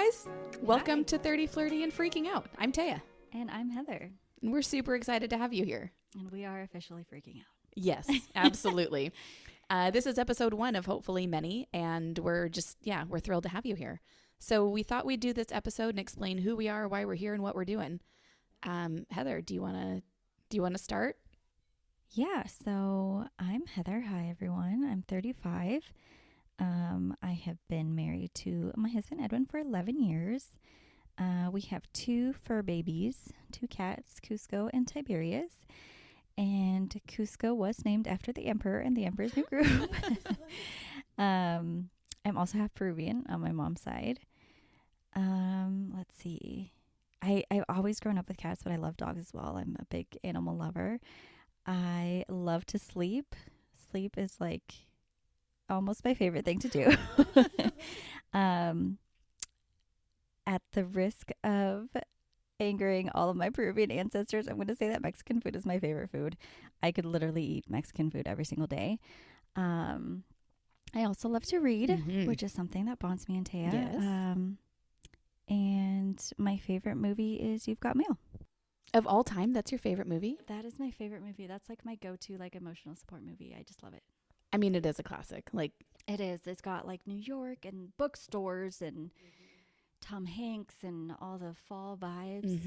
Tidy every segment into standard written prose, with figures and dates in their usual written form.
guys. Welcome to 30 Flirty and Freaking Out. I'm Taya. And I'm Heather. And we're super excited to have you here. And we are officially freaking out. Yes, absolutely. This is episode 1 of hopefully many. And we're thrilled to have you here. So we thought we'd do this episode and explain who we are, why we're here, and what we're doing. Heather, do you want to start? Yeah, so I'm Heather. Hi, everyone. I'm 35. I have been married to my husband, Edwin, for 11 years. We have 2 fur babies, 2 cats, Cusco and Tiberius. And Cusco was named after the emperor and the emperor's new group. I'm also half Peruvian on my mom's side. Let's see. I've always grown up with cats, but I love dogs as well. I'm a big animal lover. I love to sleep. Sleep is like almost my favorite thing to do. At the risk of angering all of my Peruvian ancestors, I'm going to say that Mexican food is my favorite food. I could literally eat Mexican food every single day. I also love to read, which is something that bonds me and Taya. Yes. And my favorite movie is You've Got Mail. Of all time, that's your favorite movie? That is my favorite movie. That's like my go-to like emotional support movie. I just love it. I mean, it is a classic. Like, it is. It's got like New York and bookstores and Tom Hanks and all the fall vibes.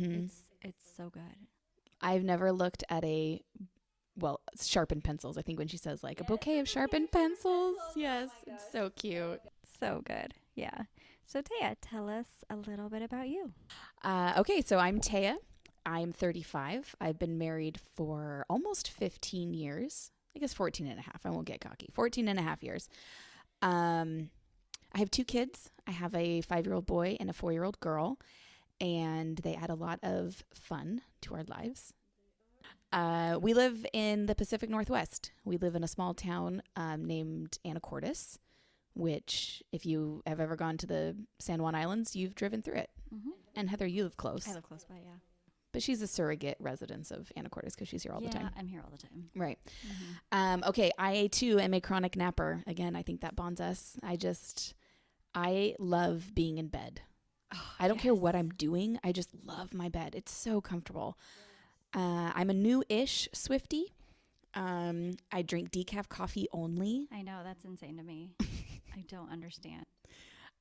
It's so good. I've never looked at sharpened pencils. I think when she says like a bouquet of sharpened pencils. Yes, it's so cute. So good. Yeah. So Taya, tell us a little bit about you. Okay, so I'm Taya. I'm 35. I've been married for almost 15 years. I guess 14 and a half. I won't get cocky. 14 and a half years. I have 2 kids. I have a 5-year-old boy and a 4-year-old girl, and they add a lot of fun to our lives. We live in the Pacific Northwest. We live in a small town named Anacortes, which if you have ever gone to the San Juan Islands, you've driven through it. And Heather, you live close. I live close by, yeah. But she's a surrogate resident of Anacortes because she's here all the time. Yeah, I'm here all the time. Right. Okay, I too am a chronic napper. Again, I think that bonds us. I love being in bed. I don't care what I'm doing. I just love my bed. It's so comfortable. I'm a new-ish Swiftie. I drink decaf coffee only. I know, that's insane to me. I don't understand.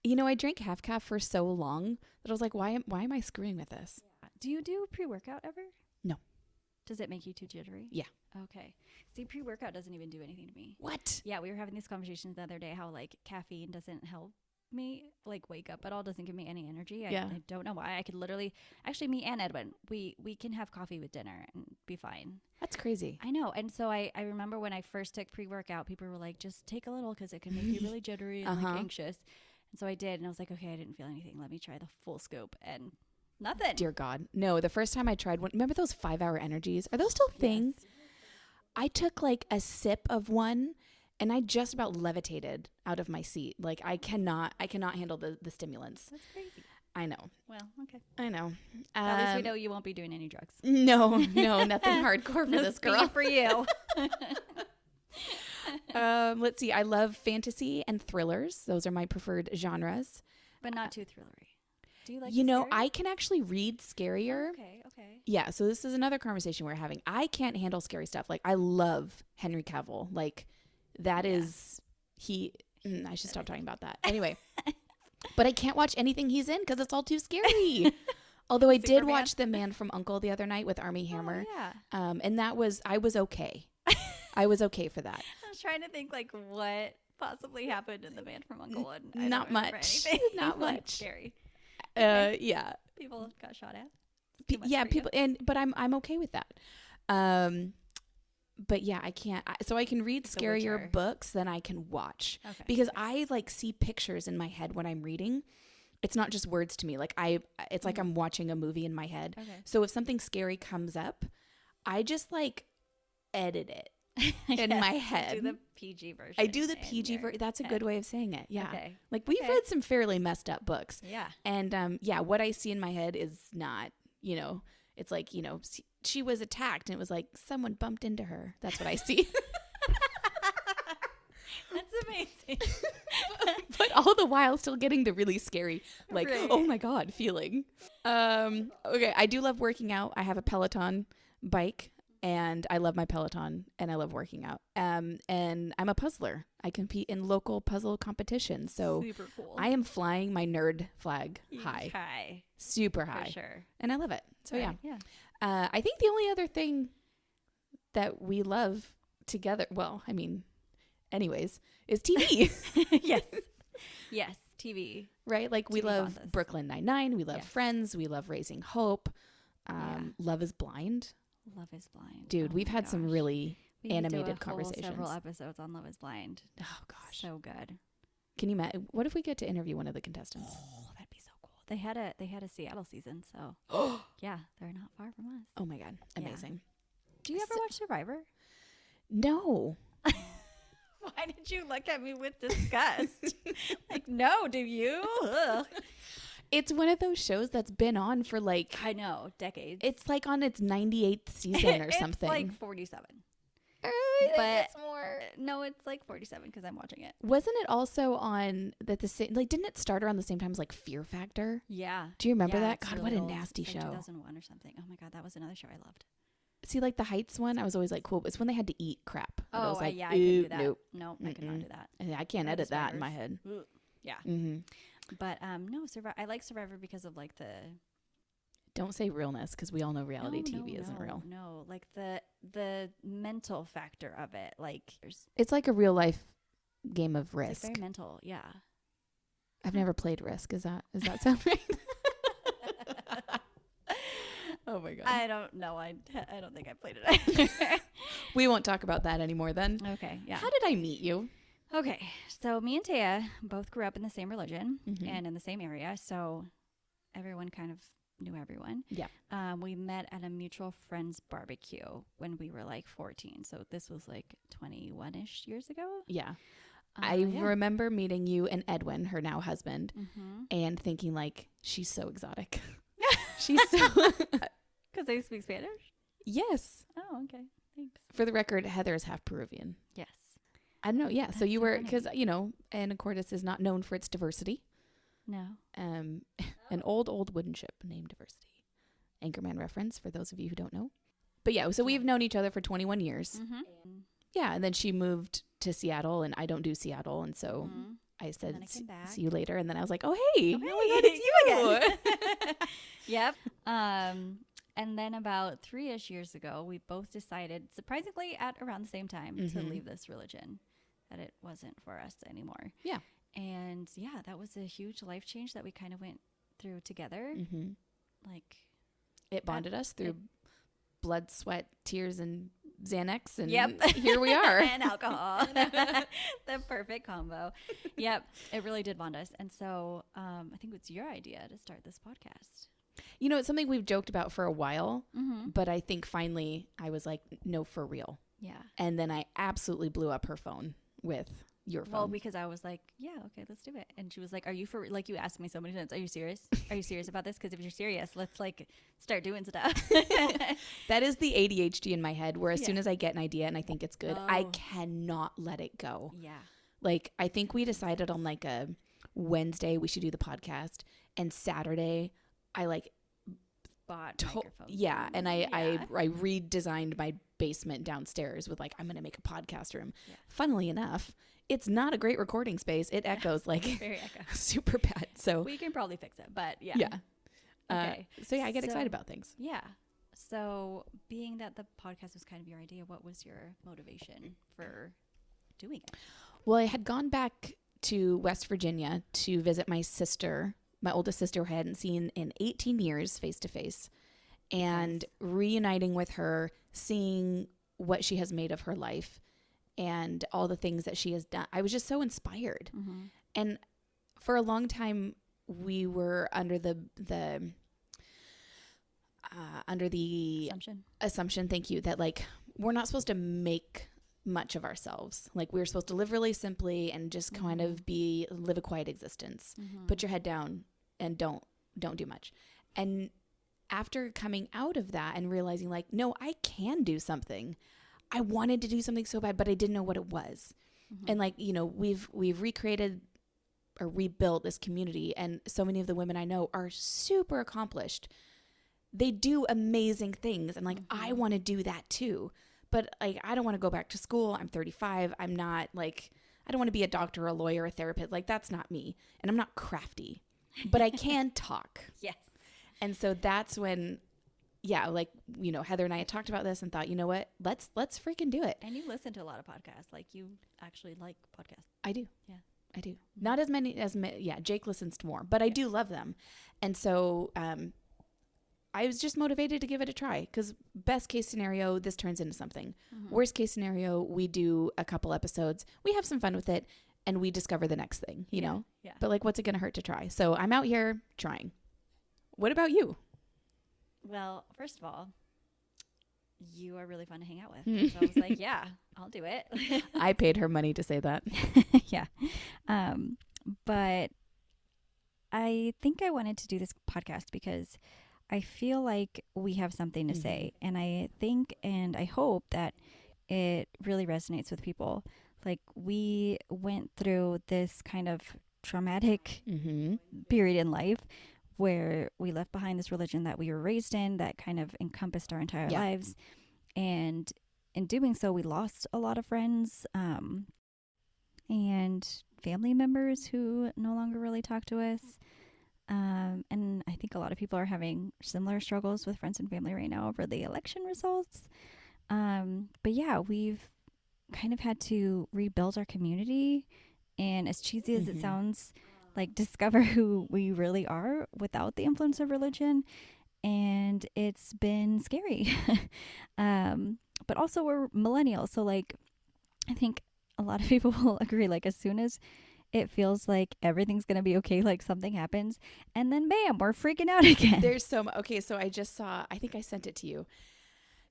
You know, I drank half calf for so long that I was like, why am I screwing with this? Do you do pre-workout ever? No. Does it make you too jittery? Yeah. Okay. See, pre-workout doesn't even do anything to me. What? Yeah, we were having these conversations the other day how like caffeine doesn't help me like wake up at all, doesn't give me any energy. I don't know why. I could literally, actually me and Edwin, we can have coffee with dinner and be fine. That's crazy. I know. And so I remember when I first took pre-workout, people were like, just take a little because it can make you really jittery and like anxious. And so I did. And I was like, okay, I didn't feel anything. Let me try the full scoop. And nothing. Dear God. No, the first time I tried one, remember those 5-hour energies? Are those still a thing? Yes. I took like a sip of one and I just about levitated out of my seat. Like I cannot handle the stimulants. That's crazy. I know. Well, okay. I know. At least we know you won't be doing any drugs. No, nothing hardcore for No this speed girl. for you. Let's see. I love fantasy and thrillers. Those are my preferred genres. But not too thrillery. Do you like I can actually read scarier. Okay. Yeah, so this is another conversation we're having. I can't handle scary stuff. Like, I love Henry Cavill. Like, that is, I should stop talking about that. Anyway, but I can't watch anything he's in because it's all too scary. Although I did watch The Man from U.N.C.L.E. the other night with Armie Hammer. Oh, yeah. And I was okay. I was okay for that. I was trying to think, like, what possibly happened in The Man from U.N.C.L.E. And I Not don't remember much. anything. Not Like, much. Scary. Yeah. People got shot at. People, but I'm okay with that. But yeah, I can't. So I can read scarier books than I can watch because I like see pictures in my head when I'm reading. It's not just words to me. Like it's like I'm watching a movie in my head. Okay. So if something scary comes up, I just like edit it in my head. Do the PG version. I do the PG version. That's a good way of saying it. Yeah. Okay. Like we've read some fairly messed up books. Yeah. And what I see in my head is not, it's like, she was attacked and it was like someone bumped into her. That's what I see. That's amazing. But all the while still getting the really scary, like, Right. oh my God, feeling. Okay, I do love working out. I have a Peloton bike, and I love my Peloton, and I love working out. And I'm a puzzler. I compete in local puzzle competitions, so super cool. I am flying my nerd flag high, High. super For high, sure. and I love it. So Right, yeah. Yeah. I think the only other thing that we love together, well, I mean, anyways, is TV, Yes. Yes. TV. right? Like we TV love bonds us. Brooklyn Nine-Nine, we love Yes. Friends, we love Raising Hope, Yeah. Love is Blind. Love is Blind. Dude, Oh we've my had some gosh. really We could do animated a whole several conversations. episodes on Love is Blind. Oh gosh. So good. Can you imagine? What if we get to interview one of the contestants? Oh, that'd be so cool. They had a Seattle season, so yeah, they're not far from us. Oh my God. Yeah. Amazing. Do you ever So- watch Survivor? No. Why did you look at me with disgust? Like, no, do you? Ugh. It's one of those shows that's been on for like, I know, decades. it's like on its 98th season or something. It's like 47. but But no, it's like 47 because I'm watching it. wasn't it also on that the same, like, didn't it start around the same time as like Fear Factor? Yeah. Do you remember Yeah, that? it's God, really what a old. nasty It's like show. 2001 or something. Oh my God, that was another show I loved. See, like the Heights one, I was always like, cool. But it's when they had to eat crap. And I was like, yeah, I couldn't do that. nope. No, I could not do that. I can't Or the edit that in my spiders. head. Ugh. Yeah. hmm But no, Survivor. I like Survivor because of like the Don't say realness, because we all know reality No, TV isn't real. No, like the mental factor of it. Like It's like a real life game of it's like Risk. very mental. Yeah. I've never played Risk. Is that sound right? Oh my God. I don't know. I don't think I played it either. We won't talk about that anymore then. Okay. Yeah. How did I meet you? Okay. So me and Taya both grew up in the same religion Mhm. and in the same area. So everyone kind of knew everyone. Yeah. We met at a mutual friend's barbecue when we were like 14. So this was like 21-ish years ago. Yeah. I Yeah. remember meeting you and Edwin, her now husband, Mm-hmm. and thinking like, she's so exotic. She's so Because they speak Spanish? Yes. Oh, okay. Thanks. For the record, Heather is half Peruvian. Yes. I don't know. Yeah. So That's you so were, funny. because, Anacortes is not known for its diversity. No. An old wooden ship named Diversity. Anchorman reference for those of you who don't know. But yeah, so we've known each other for 21 years. Mm-hmm. Yeah. And then she moved to Seattle, and I don't do Seattle. And so I said, then I came back. see you later. And then I was like, oh, hey. Oh, my God, it's you again. Yep. And then about 3-ish years ago, we both decided, surprisingly at around the same time, to Mhm. leave this religion, that it wasn't for us anymore. Yeah. And yeah, that was a huge life change that we kind of went through together. Mm-hmm. Like, It bonded us through blood, sweat, tears, and Xanax. And Yep. here we are. and alcohol. The perfect combo. Yep. It really did bond us. And so I think it's your idea to start this podcast. It's something we've joked about for a while, Mm-hmm. but I think finally I was like, no, for real. Yeah. And then I absolutely blew up her phone with your phone. Well, because I was like, yeah, okay, let's do it. And she was like, are you for, like, you asked me so many times, are you serious? Are you serious about this? Because if you're serious, let's like start doing stuff. That is the ADHD in my head, where as Yeah. soon as I get an idea and I think it's good, I Oh. cannot let it go. Yeah. Like, I think we decided on like a Wednesday we should do the podcast, and Saturday I like Bought microphones. yeah, and I Yeah. redesigned my basement downstairs with like, I'm gonna make a podcast room. Yeah. Funnily enough, it's not a great recording space. It echoes like Very echo. super bad. So We can probably fix it, but yeah. yeah. Okay. So yeah, I get So- excited about things. Yeah. So being that the podcast was kind of your idea, what was your motivation for doing it? Well, I had gone back to West Virginia to visit my sister, my oldest sister, who I hadn't seen in 18 years face to face, and reuniting with her, seeing what she has made of her life and all the things that she has done. I was just so inspired. Mm-hmm. And for a long time, we were under the assumption, thank you, that like we're not supposed to make much of ourselves. Like we were supposed to live really simply and just kind of live a quiet existence. Mm-hmm. Put your head down and don't do much. And after coming out of that and realizing like, no, I can do something. I wanted to do something so bad, but I didn't know what it was. Mm-hmm. And like, we've recreated or rebuilt this community. And so many of the women I know are super accomplished. They do amazing things. And like, I want to do that too. But like, I don't want to go back to school. I'm 35. I'm not like, I don't want to be a doctor, a lawyer, a therapist. Like, that's not me. And I'm not crafty, but I can talk. Yes. And so that's when, yeah, like, you know, Heather and I had talked about this and thought, you know what, let's freaking do it. And you listen to a lot of podcasts. Like, you actually like podcasts. I do. Yeah. I do. Not as many as, yeah, Jake listens to more, but I do love them. And so I was just motivated to give it a try, because best case scenario, this turns into something. Worst case scenario, we do a couple episodes, we have some fun with it, and we discover the next thing, you know? Yeah. But like, what's it going to hurt to try? So I'm out here trying. What about you? Well, first of all, you are really fun to hang out with. So I was like, yeah, I'll do it. I paid her money to say that. Yeah. But I think I wanted to do this podcast because I feel like we have something to say. And I think and I hope that it really resonates with people. Like, we went through this kind of traumatic period in life where we left behind this religion that we were raised in that kind of encompassed our entire lives. And in doing so, we lost a lot of friends and family members who no longer really talk to us. And I think a lot of people are having similar struggles with friends and family right now over the election results. But yeah, we've kind of had to rebuild our community. And as cheesy as it sounds, like, discover who we really are without the influence of religion. And it's been scary. But also, we're millennials. So, like, I think a lot of people will agree, like, as soon as it feels like everything's going to be okay, like something happens, and then bam, we're freaking out again. There's okay, so I just saw, I think I sent it to you.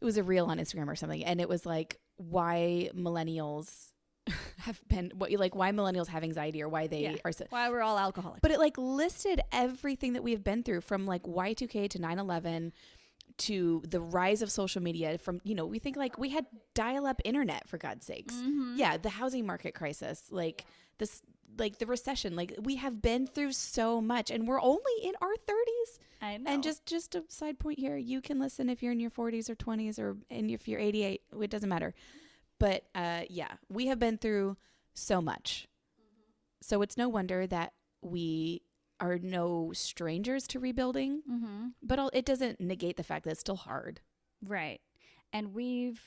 It was a reel on Instagram or something. And it was like, why millennials have been, why millennials have anxiety, or why they are why we're all alcoholics. But it like listed everything that we have been through, from like Y2K to 9/11 to the rise of social media, from, you know, we think like we had dial-up internet, for God's sakes. Yeah, the housing market crisis, like this, like the recession, like we have been through so much, and we're only in our 30s. I know. And just a side point here, you can listen if you're in your 40s or 20s, or if you're 88, it doesn't matter. But yeah, we have been through so much. So it's no wonder that we are no strangers to rebuilding. But it doesn't negate the fact that it's still hard. Right. And we've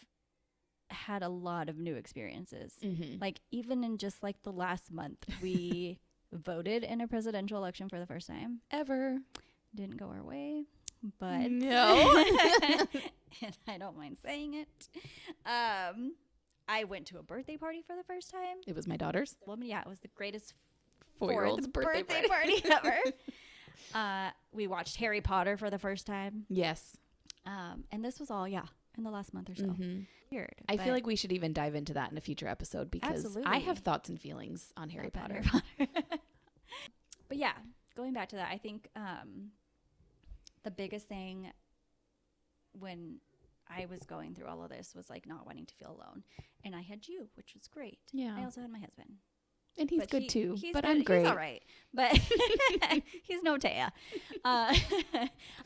had a lot of new experiences. Like, even in just like the last month, we voted in a presidential election for the first time Ever. Didn't go our way, but no. and I don't mind saying it. I went to a birthday party for the first time. It was my daughter's. Well, yeah, it was the greatest 4-year-old's birthday party ever. We watched Harry Potter for the first time. Yes. And this was all, in the last month or so. Weird. I feel like we should even dive into that in a future episode, because absolutely. I have thoughts and feelings on Harry Potter. But yeah, going back to that, I think the biggest thing when I was going through all of this was like not wanting to feel alone. And I had you, which was great. Yeah. I also had my husband. And he's good too. He's but good. I'm great. He's all right. But he's no Taya.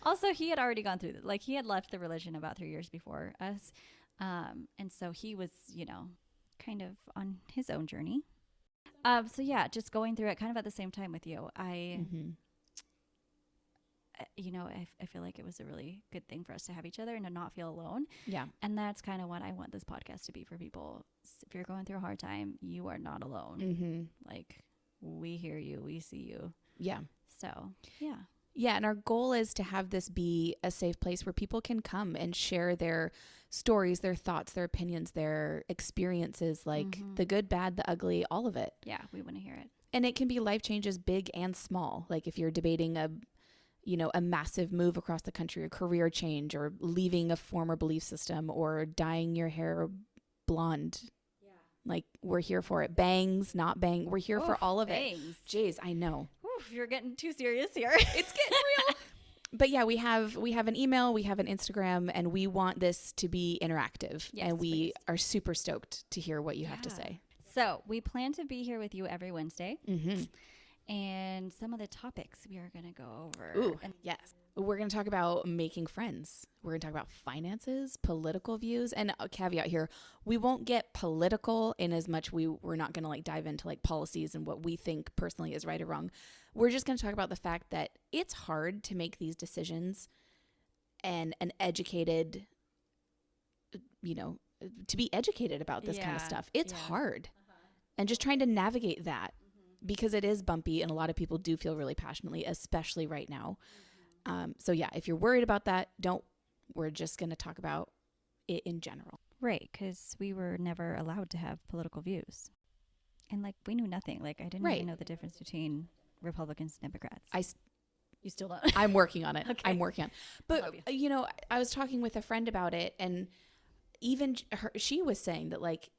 Also, he had already gone through it. Like, he had left the religion about 3 years before us. And so he was, you know, kind of on his own journey. So yeah, just going through it kind of at the same time with you. You know, I feel like it was a really good thing for us to have each other and to not feel alone. Yeah. And that's kind of what I want this podcast to be for people. If you're going through a hard time, you are not alone. Like, we hear you, we see you. Yeah. So, yeah. Yeah. And our goal is to have this be a safe place where people can come and share their stories, their thoughts, their opinions, their experiences, like the good, bad, the ugly, all of it. Yeah. We want to hear it. And it can be life changes, big and small. Like, if you're debating a massive move across the country, a career change, or leaving a former belief system, or dyeing your hair blonde. Yeah. Like, we're here for it. Bangs, not bang. We're here for all of it. Jeez, I know. Oof, you're getting too serious here. It's getting real. But yeah, we have an email, we have an Instagram, and we want this to be interactive. Yes, and we please. are super stoked to hear what you have to say. So we plan to be here with you every Wednesday. and some of the topics we are going to go over. Ooh, And yes. We're going to talk about making friends. We're going to talk about finances, political views, and a caveat here, we won't get political in as much we're not going to like dive into like policies and what we think personally is right or wrong. We're just going to talk about the fact that it's hard to make these decisions and an educated, to be educated about this kind of stuff. It's hard. And just trying to navigate that because it is bumpy and a lot of people do feel really passionately, especially right now. So yeah, if you're worried about that, we're just going to talk about it in general. right, because we were never allowed to have political views. And like we knew nothing. Like I didn't Right. even know the difference between Republicans and Democrats. You still don't? I'm working on it. Okay. I'm working on it. Love But, I was talking with a friend about it and even she was saying that like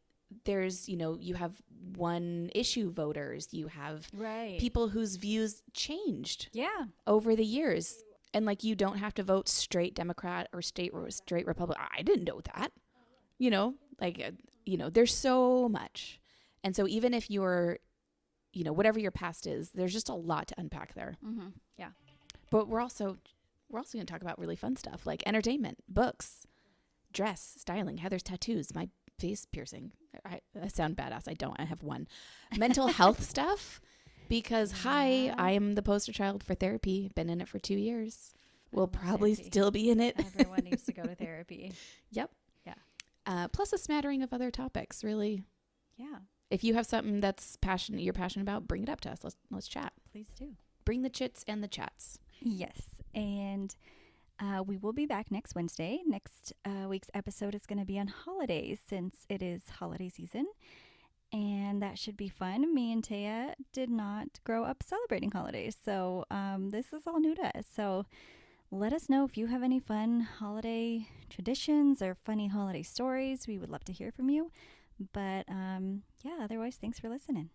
there's, you have one issue voters, you have Right. people whose views changed Yeah. over the years. And like, you don't have to vote straight Democrat or straight Republican. I didn't know that, there's so much. And so even if you're, whatever your past is, there's just a lot to unpack there. Mm-hmm. Yeah. But we're also going to talk about really fun stuff like entertainment, books, dress, styling, Heather's tattoos, my face piercing. I sound badass. I don't. I have one. Mental health stuff. Because, hi, I am the poster child for therapy. Been in it for 2 years. We'll probably therapy. still be in it. Everyone needs to go to therapy. Yep. Yeah. Plus a smattering of other topics, really. Yeah. If you have something you're passionate about, bring it up to us. Let's chat. Please do. Bring the chits and the chats. Yes. And we will be back next Wednesday. Next week's episode is going to be on holidays since it is holiday season. And that should be fun. Me and Taya did not grow up celebrating holidays. So this is all new to us. So let us know if you have any fun holiday traditions or funny holiday stories. We would love to hear from you. But otherwise, thanks for listening.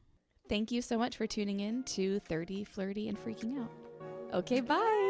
Thank you so much for tuning in to 30, Flirty, and Freaking Out. Okay, bye.